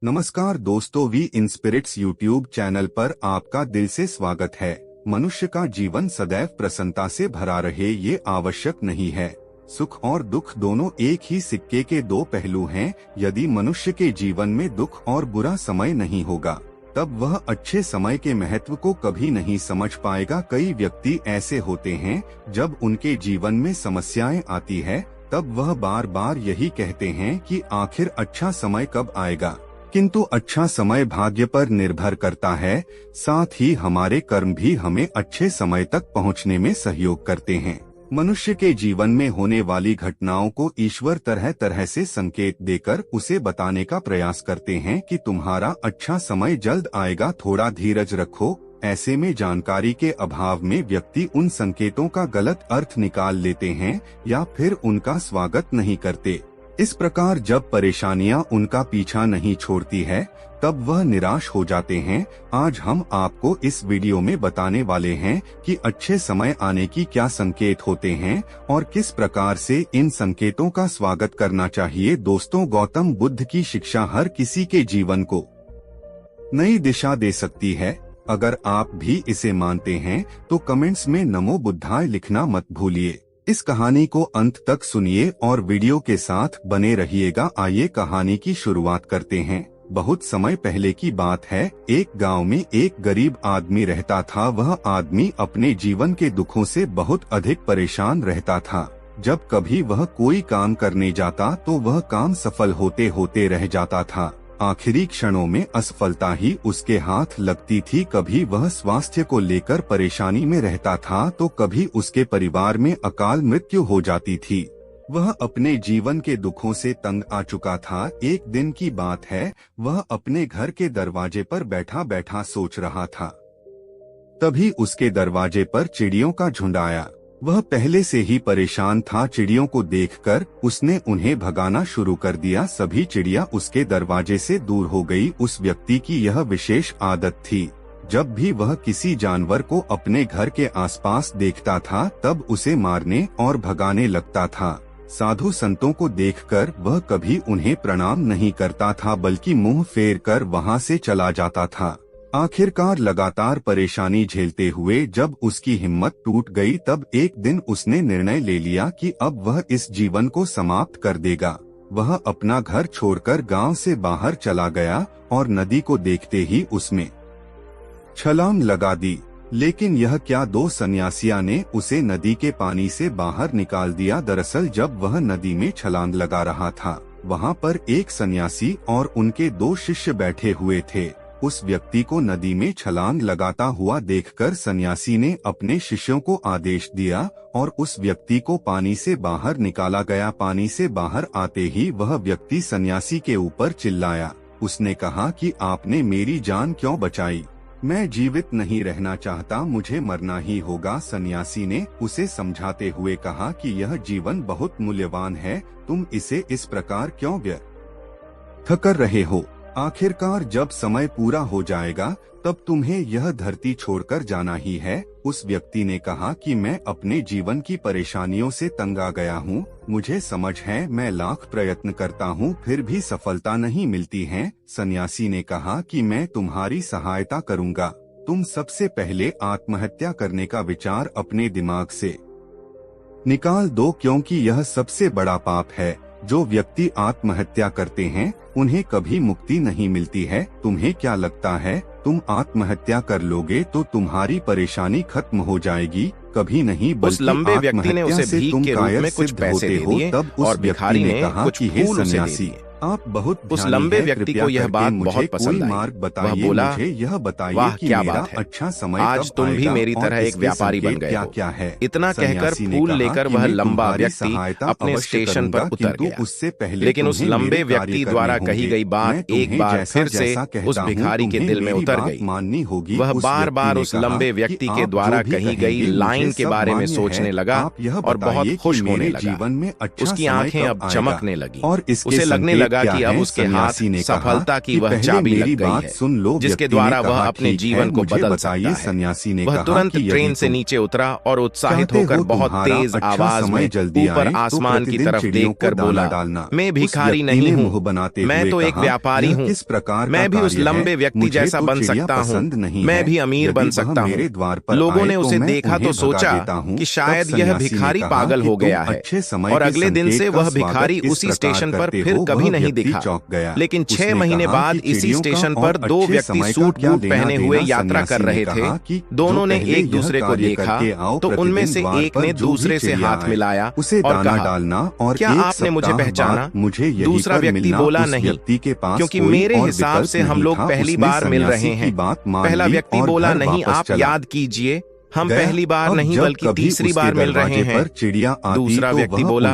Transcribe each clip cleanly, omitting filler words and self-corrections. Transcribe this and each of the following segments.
नमस्कार दोस्तों, we इंस्पिरिट्स YouTube channel पर आपका दिल से स्वागत है। मनुष्य का जीवन सदैव प्रसन्नता से भरा रहे ये आवश्यक नहीं है। सुख और दुख दोनों एक ही सिक्के के दो पहलू हैं। यदि मनुष्य के जीवन में दुख और बुरा समय नहीं होगा तब वह अच्छे समय के महत्व को कभी नहीं समझ पाएगा। कई व्यक्ति ऐसे होते हैं जब उनके जीवन में समस्याएं आती है तब वह बार बार यही कहते हैं कि आखिर अच्छा समय कब आएगा, किंतु अच्छा समय भाग्य पर निर्भर करता है। साथ ही हमारे कर्म भी हमें अच्छे समय तक पहुंचने में सहयोग करते हैं। मनुष्य के जीवन में होने वाली घटनाओं को ईश्वर तरह तरह से संकेत देकर उसे बताने का प्रयास करते हैं कि तुम्हारा अच्छा समय जल्द आएगा, थोड़ा धीरज रखो। ऐसे में जानकारी के अभाव में व्यक्ति उन संकेतों का गलत अर्थ निकाल लेते हैं या फिर उनका स्वागत नहीं करते। इस प्रकार जब परेशानियां उनका पीछा नहीं छोड़ती है तब वह निराश हो जाते हैं। आज हम आपको इस वीडियो में बताने वाले हैं कि अच्छे समय आने की क्या संकेत होते हैं और किस प्रकार से इन संकेतों का स्वागत करना चाहिए। दोस्तों, गौतम बुद्ध की शिक्षा हर किसी के जीवन को नई दिशा दे सकती है। अगर आप भी इसे मानते हैं तो कमेंट्स में नमो बुद्धाय लिखना मत भूलिए। इस कहानी को अंत तक सुनिए और वीडियो के साथ बने रहिएगा। आइए कहानी की शुरुआत करते हैं। बहुत समय पहले की बात है। एक गांव में एक गरीब आदमी रहता था। वह आदमी अपने जीवन के दुखों से बहुत अधिक परेशान रहता था। जब कभी वह कोई काम करने जाता तो वह काम सफल होते होते रह जाता था। आखिरी क्षणों में असफलता ही उसके हाथ लगती थी। कभी वह स्वास्थ्य को लेकर परेशानी में रहता था तो कभी उसके परिवार में अकाल मृत्यु हो जाती थी। वह अपने जीवन के दुखों से तंग आ चुका था। एक दिन की बात है, वह अपने घर के दरवाजे पर बैठा बैठा सोच रहा था। तभी उसके दरवाजे पर चिड़ियों का झुंड आया। वह पहले से ही परेशान था। चिड़ियों को देखकर उसने उन्हें भगाना शुरू कर दिया। सभी चिड़िया उसके दरवाजे से दूर हो गई। उस व्यक्ति की यह विशेष आदत थी, जब भी वह किसी जानवर को अपने घर के आसपास देखता था तब उसे मारने और भगाने लगता था। साधु संतों को देखकर वह कभी उन्हें प्रणाम नहीं करता था बल्कि मुंह फेर कर वहां से चला जाता था। आखिरकार लगातार परेशानी झेलते हुए जब उसकी हिम्मत टूट गई तब एक दिन उसने निर्णय ले लिया कि अब वह इस जीवन को समाप्त कर देगा। वह अपना घर छोड़कर गांव से बाहर चला गया और नदी को देखते ही उसमें छलांग लगा दी। लेकिन यह क्या, दो सन्यासियों ने उसे नदी के पानी से बाहर निकाल दिया। दरअसल जब वह नदी में छलांग लगा रहा था वहां पर एक सन्यासी और उनके दो शिष्य बैठे हुए थे। उस व्यक्ति को नदी में छलांग लगाता हुआ देखकर सन्यासी ने अपने शिष्यों को आदेश दिया और उस व्यक्ति को पानी से बाहर निकाला गया। पानी से बाहर आते ही वह व्यक्ति सन्यासी के ऊपर चिल्लाया। उसने कहा कि आपने मेरी जान क्यों बचाई? मैं जीवित नहीं रहना चाहता, मुझे मरना ही होगा। सन्यासी ने उसे समझाते हुए कहा कि यह जीवन बहुत मूल्यवान है, तुम इसे इस प्रकार क्यों व्यर्थ कर रहे हो? आखिरकार जब समय पूरा हो जाएगा तब तुम्हें यह धरती छोड़कर जाना ही है। उस व्यक्ति ने कहा कि मैं अपने जीवन की परेशानियों से तंग आ गया हूँ। मुझे समझ है, मैं लाख प्रयत्न करता हूँ फिर भी सफलता नहीं मिलती है। सन्यासी ने कहा कि मैं तुम्हारी सहायता करूँगा। तुम सबसे पहले आत्महत्या करने का विचार अपने दिमाग से निकाल दो, क्योंकि यह सबसे बड़ा पाप है। जो व्यक्ति आत्महत्या करते हैं उन्हें कभी मुक्ति नहीं मिलती है। तुम्हें क्या लगता है, तुम आत्महत्या कर लोगे तो तुम्हारी परेशानी खत्म हो जाएगी? कभी नहीं, उस लंबे व्यक्ति ने उसे भीख के रूप में कुछ पैसे दे दिए तब उस और भिखारी ने कहा कुछ कि हे फूल उसे दे सन्यासी, दिए। आप बहुत उस ध्यानी लंबे हैं, व्यक्ति कृपया को यह करके बात मुझे बहुत पसंद कोई आई। मार्ग वह बताइए। बोला, मुझे यह बताइए वाह कि क्या मेरा बात है, अच्छा समय आज कब तुम भी आएगा मेरी और तरह एक इसके व्यापारी बन संकेत गए क्या हो। क्या है। इतना कहकर सन्यासी ने फूल कहा लेकर कि वह मैं लंबा तुम्हारी व्यक्ति सहायता अपने अवश्य स्टेशन पर करूंगा, उतर किंतु गया। उससे पहले लेकिन उस तुम्हें लंबे मेरे व्यक्ति कार्य द्वारा करने कही होंगे। गई मैं बात एक तुम्हें बार जैसा फिर से जैसा उस कहता हूँ भिखारी के तुम्हें दिल में मेरी उतर बात गई। माननी होगी। वह उस बार व्यक्ति बार ने उस कहा लंबे कि व्यक्ति के आप द्वारा जो भी कही गई कहेंगे लाइन मुझे के सब बारे में मान्य सोचने है। लगा आप यह और बहुत बताइए कि खुश होने मेरे लगा। जीवन में अच्छा उसकी समय आंखें कब अब आएगा चमकने लगी। और इसके उसे लगने संकेत लगा कि अब उसके हाथ सफलता की वह चाबी लग गई है, जिसके द्वारा वह अपने जीवन को बदल सकता है। सन्यासी ने वह तुरंत ट्रेन से नीचे उतरा और उत्साहित होकर बहुत तेज आवाज में ऊपर आसमान की तरफ देखकर बोला, मैं भिखारी नहीं हूँ, मैं तो एक व्यापारी हूँ। मैं भी उस लंबे व्यक्ति जैसा बन सकता हूँ, मैं भी अमीर बन सकता हूँ। लोगों ने उसे देखा तो सोचा कि शायद यह भिखारी पागल हो गया है, और अगले दिन से वह भिखारी उसी स्टेशन पर फिर कभी नहीं दिखा। लेकिन 6 महीने बाद इसी स्टेशन पर 2 व्यक्ति सूट बूट पहने हुए यात्रा कर रहे थे। दोनों ने एक दूसरे को देखा तो उनमें से एक ने दूसरे से हाथ मिलाया और कहा, क्या आपने मुझे पहचाना? दूसरा व्यक्ति बोला, नहीं, क्योंकि मेरे हिसाब से हम लोग पहली बार मिल रहे हैं। पहला व्यक्ति बोला, नहीं, आप याद कीजिए, हम पहली बार नहीं बल्कि तीसरी बार मिल रहे हैं। दूसरा व्यक्ति बोला,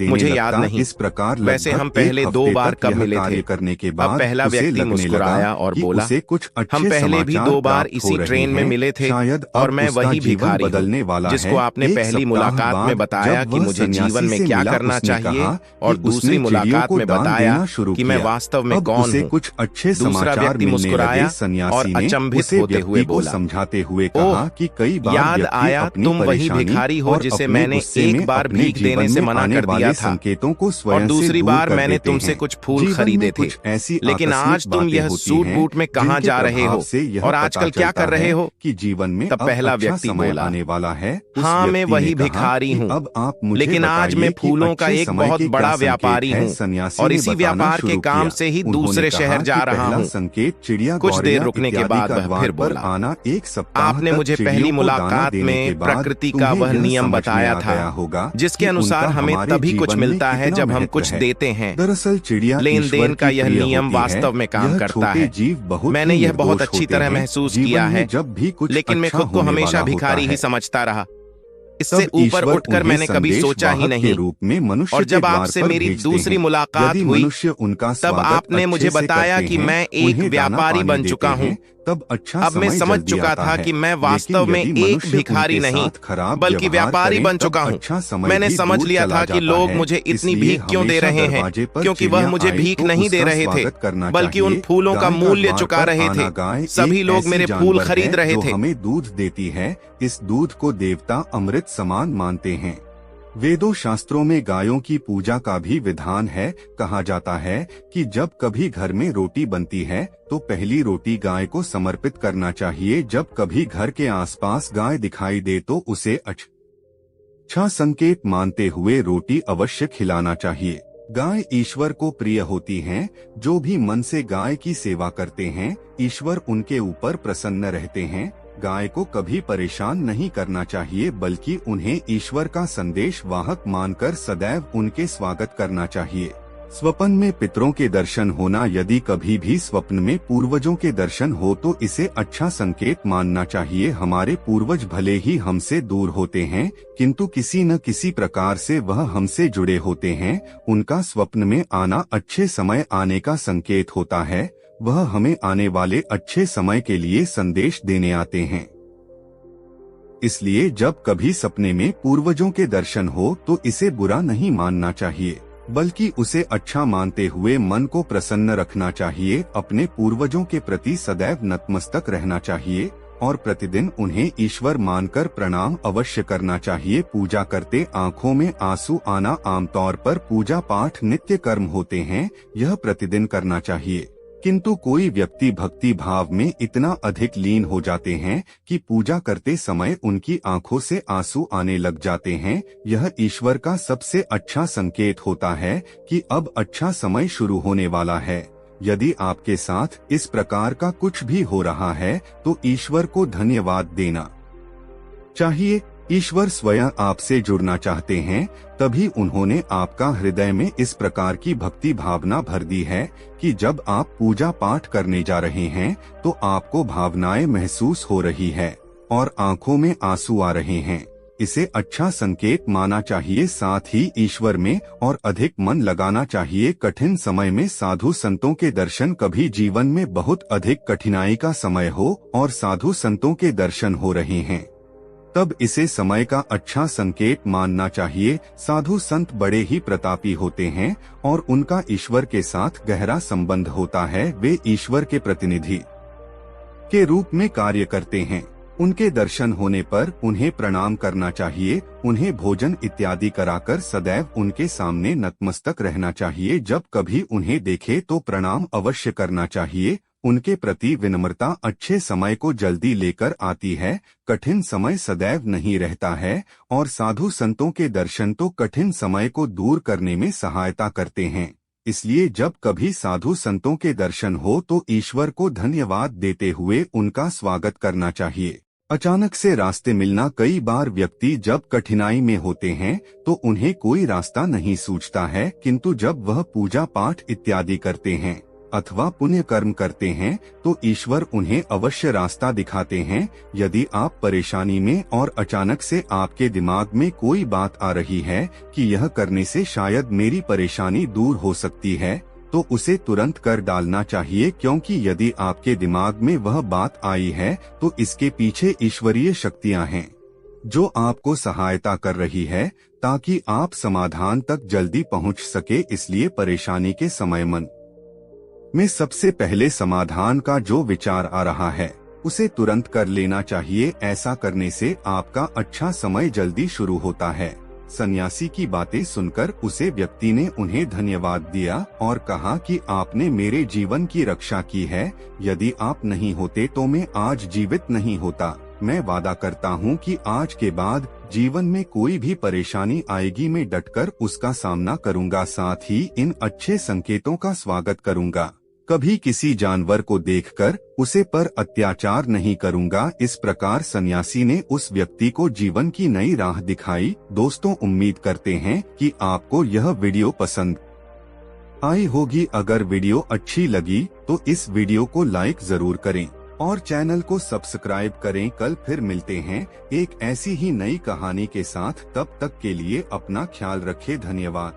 मुझे याद नहीं, इस प्रकार वैसे हम पहले 2 बार कब मिले थे? अब पहला व्यक्ति मुस्कुराया और बोला, हम पहले भी 2 बार इसी ट्रेन में मिले थे, और मैं वही भिखारी हूँ जिसको आपने पहली मुलाकात में बताया कि मुझे जीवन में क्या करना चाहिए, और दूसरी मुलाकात में बताया कि मैं वास्तव में कौन हूँ। दूसरा व्यक्ति मुस्कुराया और अचंभित होते हुए बोला, समझाते हुए कहा कि याद आया, तुम वही भिखारी हो जिसे मैंने एक बार भीख देने से मना कर दिया था, और दूसरी बार मैंने तुमसे कुछ फूल खरीदे थे। लेकिन आज तुम यह सूट बूट में कहाँ जा रहे हो, और आजकल क्या कर रहे हो? कि जीवन में तब पहला व्यक्ति बोला, आने वाला है। हाँ, मैं वही भिखारी हूँ, लेकिन आज मैं फूलों का एक बहुत बड़ा व्यापारी हूँ, और इसी व्यापार के काम से ही दूसरे शहर जा रहा हूँ। कुछ देर रुकने के बाद वह फिर बोला, आपने मुझे पहली मुलाकात में प्रकृति का वह नियम बताया था, जिसके अनुसार हमें तभी कुछ मिलता है जब हम कुछ देते हैं। दरअसल चिड़िया लेन देन का यह नियम वास्तव में काम करता है। मैंने यह बहुत अच्छी तरह महसूस किया है, लेकिन मैं खुद को हमेशा भिखारी ही समझता रहा। इससे ऊपर उठकर मैंने कभी सोचा ही नहीं। और जब आपसे मेरी दूसरी मुलाकात हुई, तब आपने मुझे बताया कि मैं एक व्यापारी बन चुका हूँ। अब मैं समझ चुका था कि मैं वास्तव में एक भिखारी नहीं बल्कि व्यापारी बन चुका हूँ। मैंने समझ लिया था कि लोग मुझे इतनी भीख क्यों दे रहे हैं, क्योंकि वह मुझे भीख नहीं दे रहे थे, बल्कि उन फूलों का मूल्य चुका रहे थे। सभी लोग मेरे फूल खरीद रहे थे। हमें दूध देती है, इस दूध को देवता अमृत समान मानते हैं। वेदों शास्त्रों में गायों की पूजा का भी विधान है। कहा जाता है कि जब कभी घर में रोटी बनती है तो पहली रोटी गाय को समर्पित करना चाहिए। जब कभी घर के आसपास गाय दिखाई दे तो उसे अच्छा संकेत मानते हुए रोटी अवश्य खिलाना चाहिए। गाय ईश्वर को प्रिय होती हैं। जो भी मन से गाय की सेवा करते हैं, ईश्वर उनके ऊपर प्रसन्न रहते हैं। गाय को कभी परेशान नहीं करना चाहिए, बल्कि उन्हें ईश्वर का संदेश वाहक मानकर सदैव उनके स्वागत करना चाहिए। स्वप्न में पितरों के दर्शन होना, यदि कभी भी स्वप्न में पूर्वजों के दर्शन हो तो इसे अच्छा संकेत मानना चाहिए। हमारे पूर्वज भले ही हमसे दूर होते हैं, किंतु किसी न किसी प्रकार से वह हमसे जुड़े होते हैं। उनका स्वप्न में आना अच्छे समय आने का संकेत होता है। वह हमें आने वाले अच्छे समय के लिए संदेश देने आते हैं। इसलिए जब कभी सपने में पूर्वजों के दर्शन हो तो इसे बुरा नहीं मानना चाहिए, बल्कि उसे अच्छा मानते हुए मन को प्रसन्न रखना चाहिए। अपने पूर्वजों के प्रति सदैव नतमस्तक रहना चाहिए और प्रतिदिन उन्हें ईश्वर मानकर प्रणाम अवश्य करना चाहिए। पूजा करते आंखों में आंसू आना आमतौर पर पूजा पाठ नित्य कर्म होते हैं, यह प्रतिदिन करना चाहिए। किंतु कोई व्यक्ति भक्ति भाव में इतना अधिक लीन हो जाते हैं कि पूजा करते समय उनकी आंखों से आंसू आने लग जाते हैं। यह ईश्वर का सबसे अच्छा संकेत होता है कि अब अच्छा समय शुरू होने वाला है। यदि आपके साथ इस प्रकार का कुछ भी हो रहा है तो ईश्वर को धन्यवाद देना चाहिए। ईश्वर स्वयं आपसे जुड़ना चाहते हैं, तभी उन्होंने आपका हृदय में इस प्रकार की भक्ति भावना भर दी है कि जब आप पूजा पाठ करने जा रहे हैं तो आपको भावनाएं महसूस हो रही है और आंखों में आंसू आ रहे हैं। इसे अच्छा संकेत माना चाहिए। साथ ही ईश्वर में और अधिक मन लगाना चाहिए। कठिन समय में साधु संतों के दर्शन, कभी जीवन में बहुत अधिक कठिनाई का समय हो और साधु संतों के दर्शन हो रहे हैं तब इसे समय का अच्छा संकेत मानना चाहिए। साधु संत बड़े ही प्रतापी होते हैं और उनका ईश्वर के साथ गहरा संबंध होता है। वे ईश्वर के प्रतिनिधि के रूप में कार्य करते हैं। उनके दर्शन होने पर उन्हें प्रणाम करना चाहिए। उन्हें भोजन इत्यादि कराकर सदैव उनके सामने नतमस्तक रहना चाहिए। जब कभी उन्हें देखे तो प्रणाम अवश्य करना चाहिए। उनके प्रति विनम्रता अच्छे समय को जल्दी लेकर आती है, कठिन समय सदैव नहीं रहता है। और साधु संतों के दर्शन तो कठिन समय को दूर करने में सहायता करते हैं। इसलिए जब कभी साधु संतों के दर्शन हो तो ईश्वर को धन्यवाद देते हुए उनका स्वागत करना चाहिए। अचानक से रास्ते मिलना। कई बार व्यक्ति जब कठिनाई में होते हैं तो उन्हें कोई रास्ता नहीं सूझता है, किंतु जब वह पूजा पाठ इत्यादि करते हैं अथवा पुण्य कर्म करते हैं तो ईश्वर उन्हें अवश्य रास्ता दिखाते हैं। यदि आप परेशानी में और अचानक से आपके दिमाग में कोई बात आ रही है कि यह करने से शायद मेरी परेशानी दूर हो सकती है, तो उसे तुरंत कर डालना चाहिए, क्योंकि यदि आपके दिमाग में वह बात आई है तो इसके पीछे ईश्वरीय शक्तियां हैं जो आपको सहायता कर रही है ताकि आप समाधान तक जल्दी पहुंच सके। इसलिए परेशानी के समय मन में सबसे पहले समाधान का जो विचार आ रहा है उसे तुरंत कर लेना चाहिए। ऐसा करने से आपका अच्छा समय जल्दी शुरू होता है। सन्यासी की बातें सुनकर उसे व्यक्ति ने उन्हें धन्यवाद दिया और कहा कि आपने मेरे जीवन की रक्षा की है। यदि आप नहीं होते तो मैं आज जीवित नहीं होता। मैं वादा करता हूँ कि आज के बाद जीवन में कोई भी परेशानी आएगी मैं डटकर उसका सामना करूँगा, साथ ही इन अच्छे संकेतों का स्वागत करूँगा। कभी किसी जानवर को देखकर उसे पर अत्याचार नहीं करूँगा। इस प्रकार सन्यासी ने उस व्यक्ति को जीवन की नई राह दिखाई। दोस्तों, उम्मीद करते हैं कि आपको यह वीडियो पसंद आई होगी। अगर वीडियो अच्छी लगी तो इस वीडियो को लाइक जरूर करें और चैनल को सब्सक्राइब करें। कल फिर मिलते हैं एक ऐसी ही नई कहानी के साथ। तब तक के लिए अपना ख्याल रखें। धन्यवाद।